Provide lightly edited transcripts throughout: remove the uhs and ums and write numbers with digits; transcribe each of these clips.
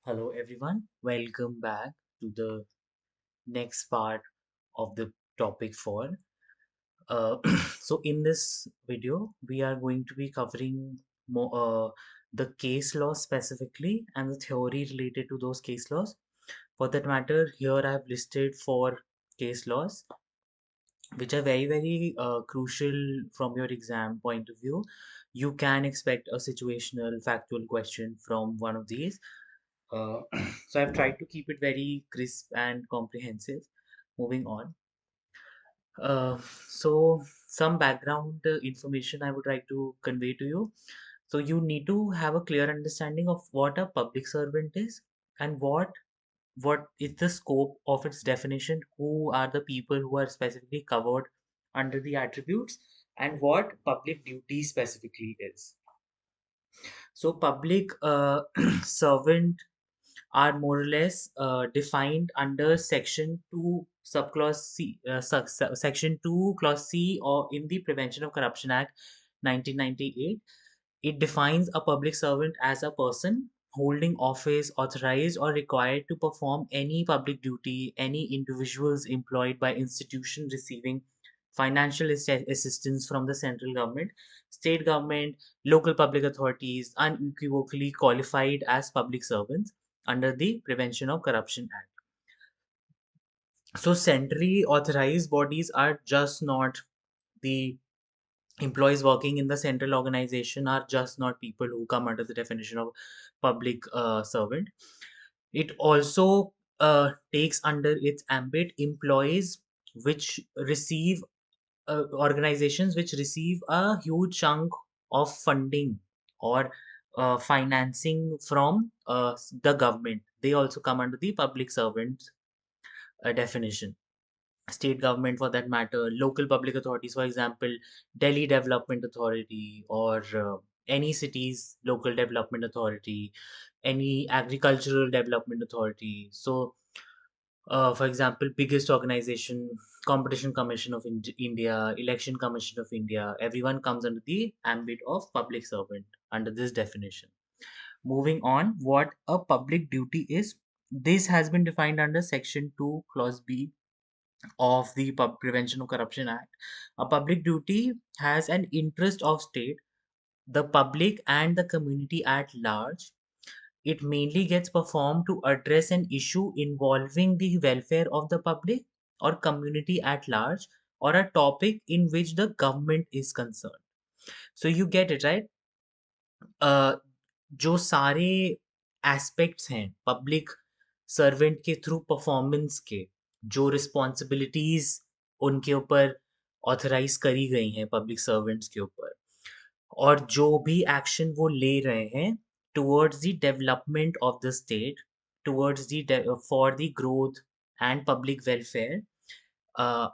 Hello everyone, welcome back to the next part of the topic for. Uh, so in this video, we are going to be covering more the case laws specifically and the theory related to those case laws. For that matter, here I have listed four case laws which are very crucial from your exam point of view. You can expect a situational factual question from one of these. uh, so I've tried to keep it very crisp and comprehensive. Moving on. Uh, so some background information I would like to convey to you. So you need to have a clear understanding of what a public servant is and what is the scope of its definition, who are the people who are specifically covered under the attributes, and what public duty specifically is. So public servant are more or less defined under Section 2, subclause C, Section 2, Clause C, or in the Prevention of Corruption Act 1998. It defines a public servant as a person holding office authorized or required to perform any public duty, any individuals employed by institution receiving financial assistance from the central government, state government, local public authorities, unequivocally qualified as public servants under the Prevention of Corruption Act. So, centrally authorized bodies are just not the employees working in the central organization, are just not people who come under the definition of public servant. It also takes under its ambit employees which receive organizations which receive a huge chunk of funding or financing from the government. They also come under the public servant definition. State government, for that matter, local public authorities, for example, Delhi Development Authority, or any city's local development authority, any agricultural development authority. So for example, biggest organization, Competition Commission of India, Election Commission of India, everyone comes under the ambit of public servant under this definition. Moving on, what a public duty is. This has been defined under Section 2, Clause B of the Prevention of Corruption Act. A public duty has an interest of state, the public, and the community at large. It mainly gets performed to address an issue involving the welfare of the public or community at large, or a topic in which the government is concerned. So you get it, right? uh, जो सारे aspects हैं public servant के through performance के, जो responsibilities उनके ऊपर authorise करी गई हैं पब्लिक सर्वेंट्स के ऊपर, और जो भी एक्शन वो ले रहे हैं towards the development of the state, towards the for the growth and public welfare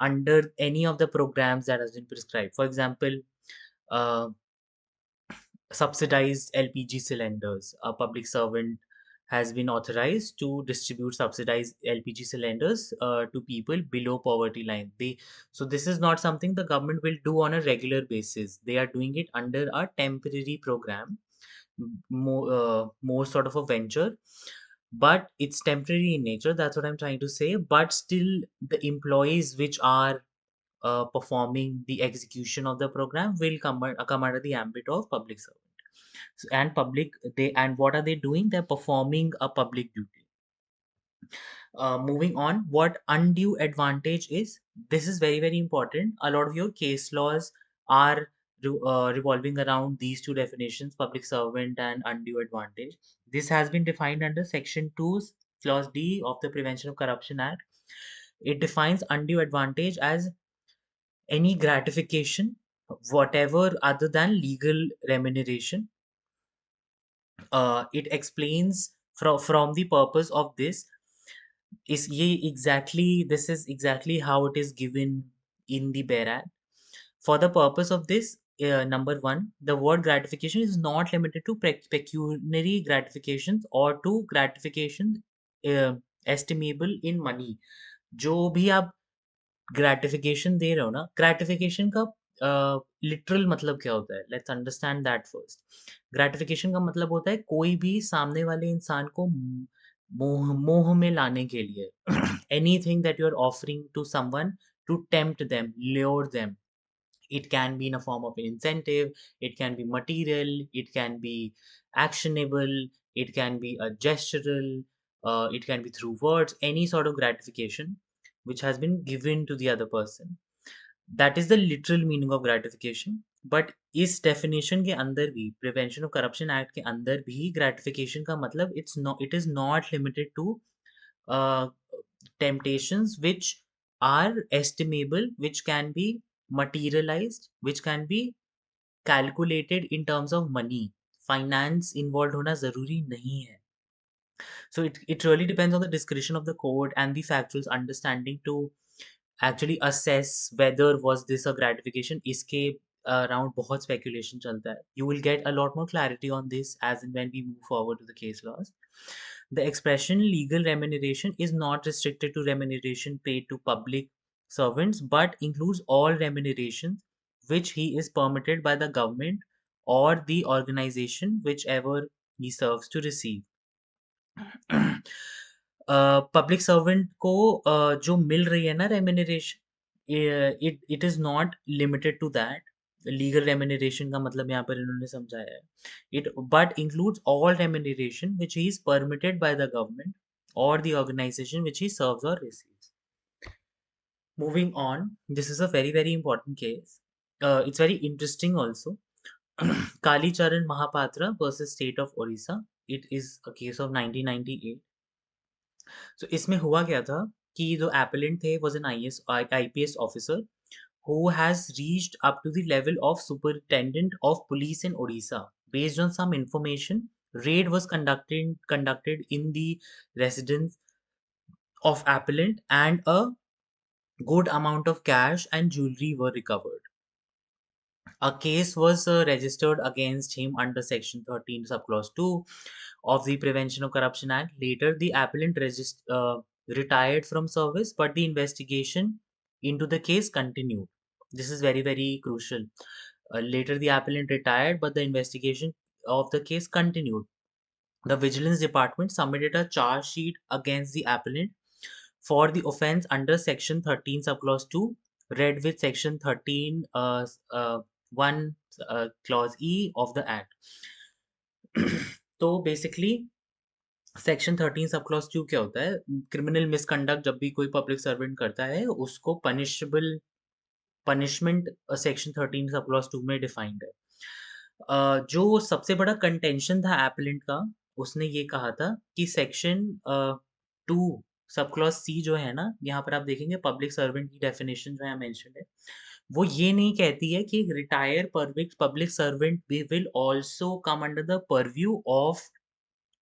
under any of the programs that has been prescribed. For example, uh, subsidized LPG cylinders. A public servant has been authorized to distribute subsidized LPG cylinders to people below poverty line. So this is not something the government will do on a regular basis. They are doing it under a temporary program, more sort of a venture, but it's temporary in nature. That's what I'm trying to say. But still, the employees which are performing the execution of the program will come under the ambit of public service. And public, they, and what are they doing? They're performing a public duty. Moving on, what undue advantage is? This is very important. A lot of your case laws are revolving around these two definitions, public servant and undue advantage. This has been defined under Section 2, Clause D of the Prevention of Corruption Act. It defines undue advantage as any gratification, whatever other than legal remuneration. It explains from the purpose of this is this is exactly how it is given in the Berat. For the purpose of this, number one, the word gratification is not limited to pecuniary gratifications or to gratification uh, estimable in money. जो भी आप gratification दे रहे हो ना, gratification का literal मतलब क्या होता है, let's understand that first. Gratification का मतलब होता है कोई भी सामने वाले इंसान को मोह मोह में लाने के लिए anything that you are offering to someone to tempt them, lure them. It can be in a form of an incentive, it can be material, it can be actionable, it can be a gestural, it can be through words, any sort of gratification which has been given to the other person. That is the literal meaning of gratification. But इस definition के अंदर भी, prevention of corruption act के अंदर भी, gratification का मतलब it is not limited to temptations which are estimable, which can be materialized, which can be calculated in terms of money. Finance involved होना ज़रूरी नहीं है. So it really depends on the discretion of the court and the factual understanding to actually assess whether was this a gratification. इसके around बहुत speculation चलता है. You will get a lot more clarity on this as and when we move forward to the case laws. The expression legal remuneration is not restricted to remuneration paid to public servants, but includes all remunerations which he is permitted by the government or the organization whichever he serves to receive. Public servant को जो मिल रही है ना remuneration, it is not limited to that. Legal remuneration का मतलब यहाँ पर इन्होंने समझाया है, it but includes all remuneration which he is permitted by the government or the organization which he serves or receives. Moving on, this is a very very important case. It's very interesting also. Kalicharan Mahapatra versus State of Orissa. It is a case of 1998. So इसमें हुआ क्या था कि जो appellant थे was an IPS officer who has reached up to the level of superintendent of police in Orissa. Based on some information, raid was conducted in the residence of appellant and a good amount of cash and jewelry were recovered. A case was registered against him under Section 13, Subclause 2 of the Prevention of Corruption Act. Later, the appellant retired from service, but the investigation into the case continued. This is very, very crucial. Later, the appellant retired, but the investigation of the case continued. The Vigilance Department submitted a charge sheet against the appellant for the offence under Section 13, Subclause 2, read with Section 13, 1, Clause E of the Act. तो basically section 13 sub clause 2 क्या होता है? Criminal misconduct जब भी कोई public servant करता है उसको पनिशमेंट सेक्शन 13 सब क्लॉज 2 में डिफाइंड है. जो सबसे बड़ा कंटेंशन था एप्लेंट का, उसने ये कहा था कि सेक्शन 2 सब क्लॉज सी जो है ना, यहाँ पर आप देखेंगे पब्लिक सर्वेंट की डेफिनेशन जो है मेंशन है, वो ये नहीं कहती है कि retire public servant will also come under the purview of,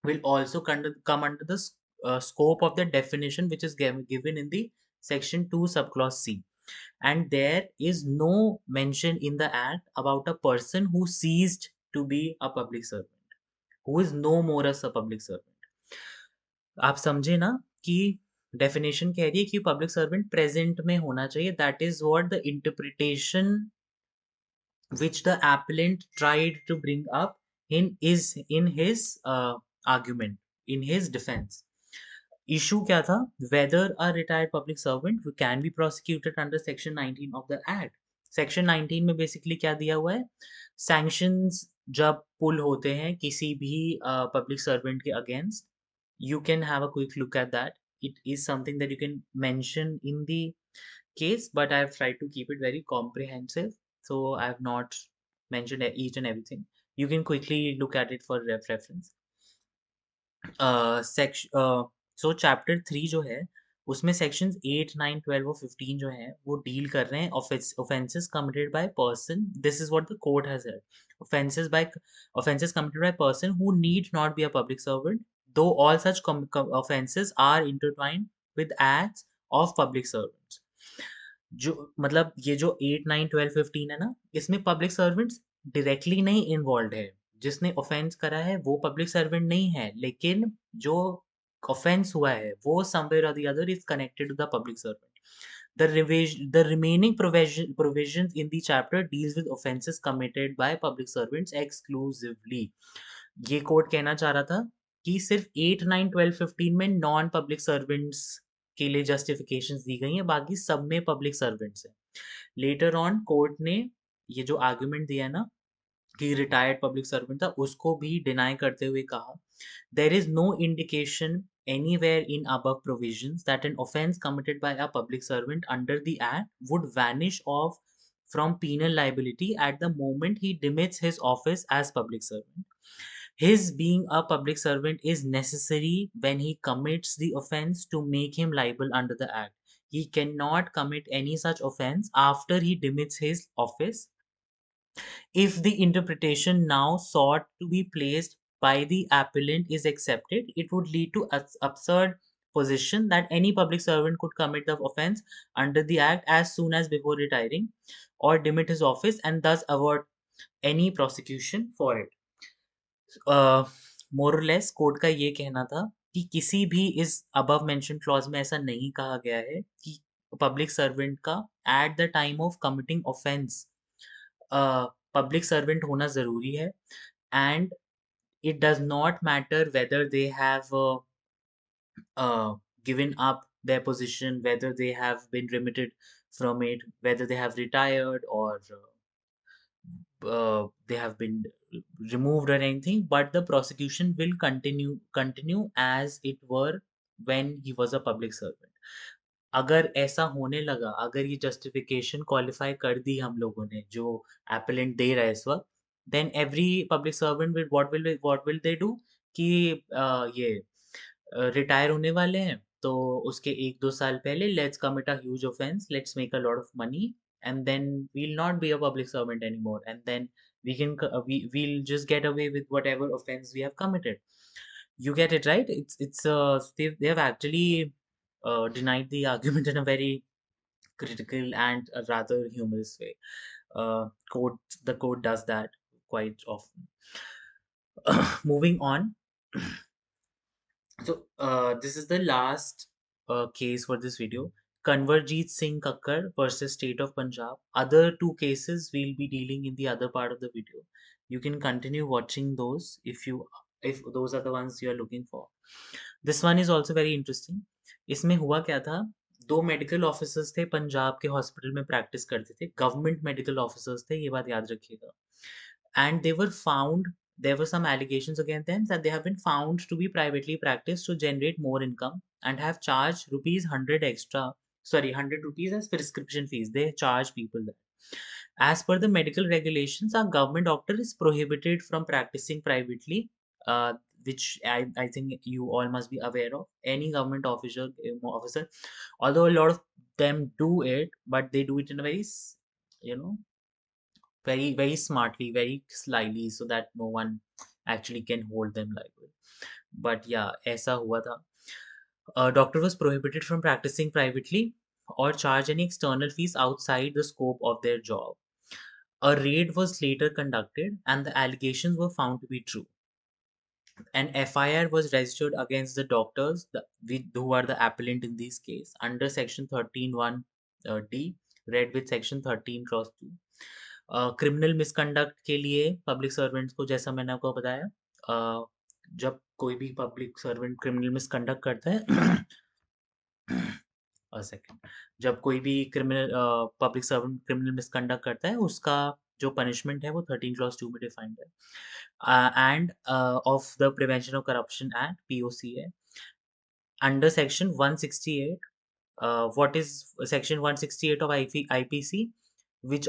will also come under the scope of the definition which is given in the section 2 subclause C. And there is no mention in the act about a person who ceased to be a public servant, who is no more as a public servant. आप समझे ना कि definition कह रही है कि public servant present में होना चाहिए. That is what the interpretation which the appellant tried to bring up in his argument, in his defense. Issue क्या था? Whether a retired public servant who can be prosecuted under section 19 of the act. section 19 में basically क्या दिया हुआ है? Sanctions जब pull होते हैं किसी भी public servant के against, you can have a quick look at that. It is something that you can mention in the case, but I've tried to keep it very comprehensive. So I've not mentioned each and everything. You can quickly look at it for reference. Section so chapter 3 जो है उसमें sections 8, 9, 12 और 15 जो है वो deal कर रहे हैं offenses committed by person. This is what the court has said. Offenses committed by person who need not be a public servant, though all such offenses are intertwined with acts of public servants. जो मतलब ये जो 8, 9, 12, 15 है ना, इसमें public servants directly नहीं involve है. जिसने ऑफेंस करा है वो पब्लिक सर्वेंट नहीं है, लेकिन जो ऑफेंस हुआ है वो समवेयर और the other is connected to the public servant. The remaining provisions in the chapter deals with offences committed by public servants exclusively. ये कोर्ट कहना चाह रहा था कि सिर्फ 8, 9, 12, 15 में नॉन पब्लिक सर्वेंट्स के लिए जस्टिफिकेशंस दी गई हैं, बाकी सब में पब्लिक सर्वेंट्स हैं। लेटर ऑन कोर्ट ने ये जो आर्गुमेंट दिया है ना कि रिटायर्ड पब्लिक सर्वेंट था, उसको भी डिनाई करते हुए कहा, there is no indication anywhere in above provisions that an offence committed by a public servant under the act would vanish off from penal liability at the moment he demits his office as public servant. His being a public servant is necessary when he commits the offence to make him liable under the act. He cannot commit any such offence after he demits his office. If the interpretation now sought to be placed by the appellant is accepted, it would lead to absurd position that any public servant could commit the offence under the act as soon as before retiring or demit his office and thus avoid any prosecution for it. More less court का ये कहना था कि किसी भी इस above mention clause में ऐसा नहीं कहा गया है कि पब्लिक सर्वेंट का at the time of committing offence public servant होना ज़रूरी है and it does not matter whether they have given up their position, whether they have been remitted from it, whether they have retired or they have been removed or anything, but the prosecution will continue as it were when he was a public servant. अगर ऐसा होने लगा, अगर ये justification qualify कर दी हम लोगों ने जो एपेलेंट दे रहा है इस वक्त, then every public servant will what will they do कि ये रिटायर होने वाले हैं तो उसके 1-2 साल पहले let's commit a huge offence, let's make a lot of money and then we'll not be a public servant anymore and then we'll just get away with whatever offense we have committed. You get it right? They have actually denied the argument in a very critical and a rather humorous way. The court does that quite often. Moving on. So this is the last case for this video. Kanwarjit Singh Kakkar versus State of Punjab. Other two cases we'll be dealing in the other part of the video. You can continue watching those if those are the ones you are looking for. This one is also very interesting. इसमें हुआ क्या था? दो medical officers थे पंजाब के hospital में practice करते थे. गवर्नमेंट मेडिकल ऑफिसर्स थे, ये बात याद रखिएगा. And they were found there were some allegations against them that they have been found to be privately practiced to generate more income and have charged rupees 100 extra, sorry, 100 rupees as prescription fees. They charge people that. As per the medical regulations, a government doctor is prohibited from practicing privately, which I think you all must be aware of. Any government officer, although a lot of them do it, but they do it in a very, you know, very smartly, very slyly, so that no one actually can hold them liable. But yeah, ऐसा हुआ था. A doctor was prohibited from practicing privately or charge any external fees outside the scope of their job. A raid was later conducted and the allegations were found to be true. An FIR was registered against the doctors who are the appellant in this case under section 13(1) D, read with section 13 cross 2. Criminal misconduct के लिए public servants को, जैसा मैंने आपको बताया, जब कोई भी पब्लिक सर्वेंट क्रिमिनल मिसकंडक्ट करता है सेकंड, जब कोई भी पब्लिक सर्वेंट क्रिमिनल मिसकंडक्ट करता है उसका जो पनिशमेंट है वो 13 क्लॉज 2 में डिफाइंड है end of the prevention of corruption act POCA under section 168. What is section 168 of IPC विच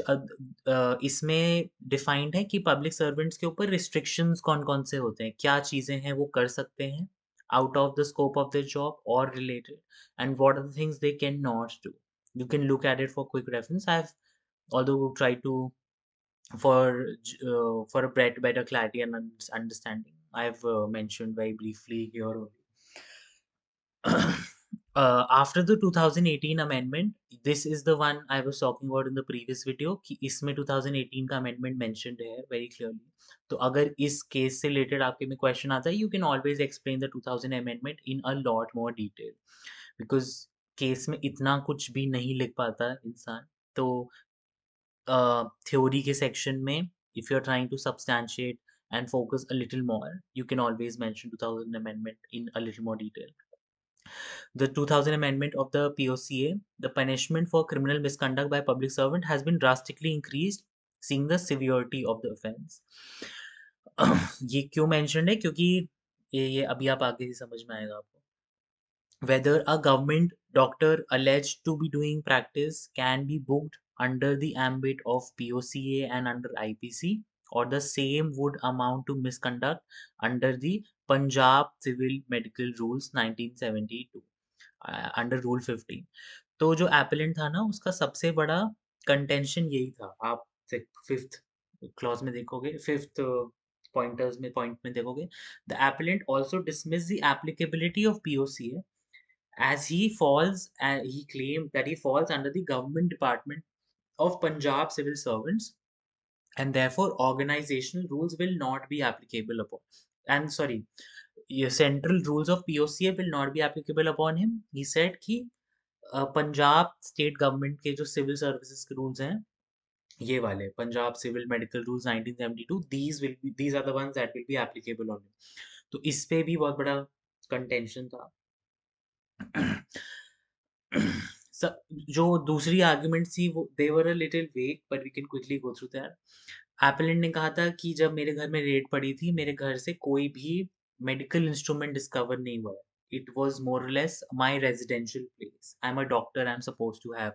इसमें डिफाइंड है कि पब्लिक सर्वेंट्स के ऊपर रिस्ट्रिक्शंस कौन-कौन से होते हैं, क्या चीज़ें हैं वो कर सकते हैं out of the scope of their job और related, and what are the things they can not do. You can look at it for quick reference. I've although tried to for for a better clarity and understanding, I've mentioned very briefly here only. After the 2018 amendment, this is the one I was talking about in the previous video कि इसमें 2018 का amendment mentioned है very clearly. तो अगर इस case से related आपके में question आता है, you can always explain the 2000 amendment in a lot more detail because case में इतना कुछ भी नहीं लिख पाता इंसान। तो theory के section में if you're trying to substantiate and focus a little more, you can always mention 2000 amendment in a little more detail. The 2000 amendment of the POCA, the punishment for criminal misconduct by public servant has been drastically increased, seeing the severity of the offense. ये क्यों mentioned है? क्योंकि ये अभी आप आगे ही समझ में आएगा आपको। Whether a government doctor alleged to be doing practice can be booked under the ambit of POCA and under IPC, or the same would amount to misconduct under the Punjab Civil Medical Rules 1972, under rule 15। तो जो appellant था ना उसका सबसे बड़ा contention यही था। आप फिफ्थ क्लॉज में देखोगे, फिफ्थ पॉइंट में देखोगे, the appellant also dismiss the applicability of POCA as he claimed that he falls under the government department of Punjab civil servants, and therefore organizational rules will not be applicable upon, and sorry, central rules of POCA will not be applicable upon him. He said कि Punjab state government के जो civil services के rules हैं, ये वाले Punjab civil medical rules 1972, these are the ones that will be applicable on him. तो इस पे भी बहुत बड़ा कंटेंशन था। जो दूसरी आर्ग्यूमेंट थी वो they were a little vague, but we can quickly go through that. Appellant ने कहा था कि जब मेरे घर में रेड पड़ी थी, मेरे घर से कोई भी मेडिकल इंस्ट्रूमेंट डिस्कवर नहीं हुआ है। It was more or less my residential place. I am a doctor, I am supposed to have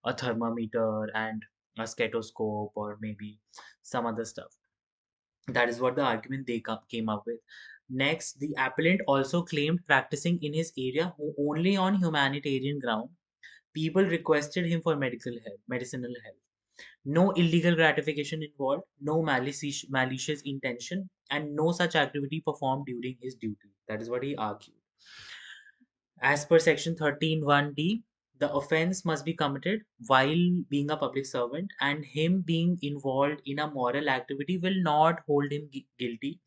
a thermometer and a stethoscope or maybe some other stuff. That is what the argument they came up with. Next, the appellant also claimed practicing in his area only on humanitarian ground. People requested him for medicinal help. No illegal gratification involved, no malicious intention, and no such activity performed during his duty. That is what he argued. As per section 13(1)(d), the offence must be committed while being a public servant, and him being involved in a moral activity will not hold him guilty.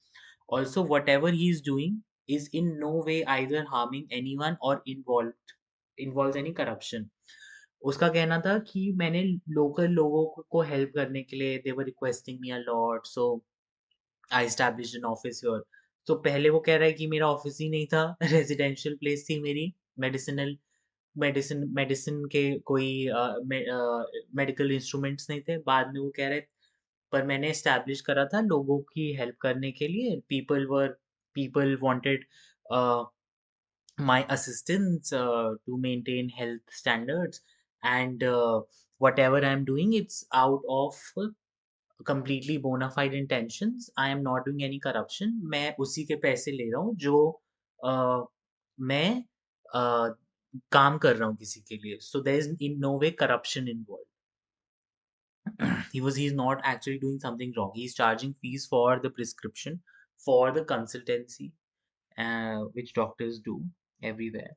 Also, whatever he is doing is in no way either harming anyone or involves any corruption. उसका कहना था कि मैंने local लोगों को help करने के लिए, they were requesting me a lot, so I established an office here. तो पहले वो कह रहा है कि मेरा ऑफिस ही नहीं था, रेजिडेंशियल प्लेस थी मेरी, मेडिसिनल मेडिसिन मेडिसिन के कोई मेडिकल इंस्ट्रूमेंट्स नहीं थे। बाद में वो कह रहे पर मैंने एस्टैब्लिश करा था लोगों की हेल्प करने के लिए। People wanted my assistance to maintain health standards, and whatever I'm doing, it's out of completely bona fide intentions. I am not doing any corruption. मैं उसी के पैसे ले रहा हूँ जो uh, मैं uh, काम कर रहा हूँ किसी के लिए. So there is in no way corruption involved. He's not actually doing something wrong. He's charging fees for the prescription, for the consultancy, which doctors do everywhere.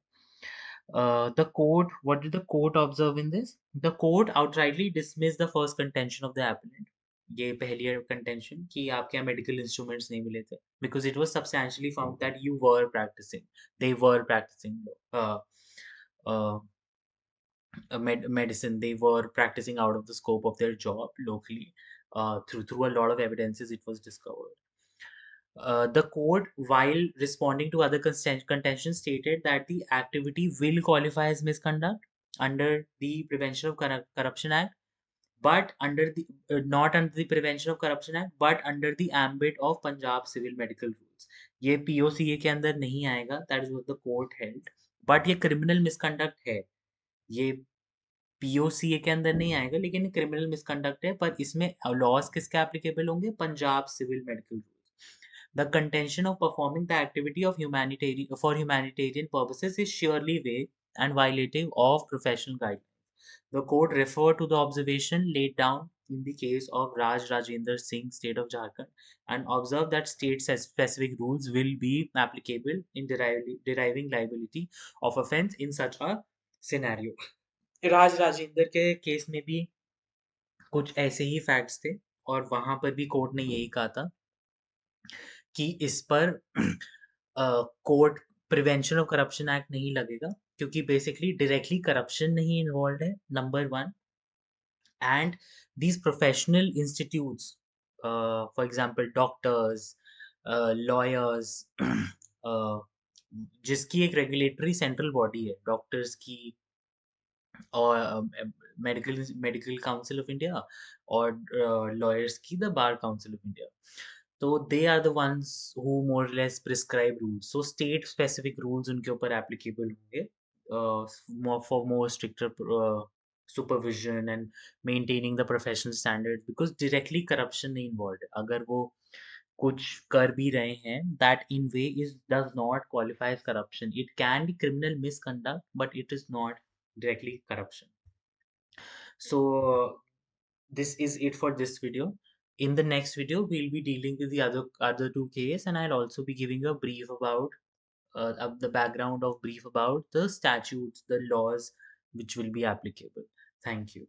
The court, what did the court observe in this? The court outrightly dismissed the first contention of the appellant. ये पहली contention कि आपके यहाँ medical instruments नहीं मिले थे, because it was substantially found that they were practicing uh, uh, medicine. They were practicing out of the scope of their job locally. Through a lot of evidences, it was discovered. The court, while responding to other contentions, stated that the activity will qualify as misconduct under the Prevention of Corruption Act, but under the not under the Prevention of Corruption Act, but under the ambit of Punjab Civil Medical Rules. ये POCA के अंदर नहीं आएगा. That is what the court held. But ये criminal misconduct है. ये POCA के अंदर नहीं आएगा, लेकिन क्रिमिनल मिसकंडक्ट है, पर इसमें लॉज किसके एप्लीकेबल होंगे? Punjab civil medical rules. The contention of performing the activity of humanitarian purposes is surely vague and violative of professional guidelines. The court referred to the observation laid down in the case of Rajendra Singh, state of Jharkhand, and observed that state-specific rules will be applicable in deriving liability of offence in such a scenario. Rajendra के case में भी कुछ ऐसे ही facts थे, और वहां पर भी कोर्ट ने यही कहा था कि इस पर court prevention of corruption act नहीं लगेगा, क्योंकि बेसिकली डायरेक्टली करप्शन नहीं इन्वॉल्व है, number one. And these professional institutes, for example doctors, lawyers, uh, जिसकी एक रेगुलेटरी सेंट्रल बॉडी है डॉक्टर्स की, और medical medical council of India, और लॉयर्स की the bar council of India. तो they are the ones who more less prescribe rules, so state specific rules उनके ऊपर एप्लीकेबल होंगे for more stricter supervision and maintaining the professional standard, because directly corruption नहीं involve है। अगर वो कुछ कर भी रहे हैं, that in way is does not qualify as corruption, it can be criminal misconduct but it is not directly corruption. So this is it for this video. In the next video, we'll be dealing with the other two cases, and I'll also be giving a brief about the background of brief about the statutes, the laws which will be applicable. Thank you.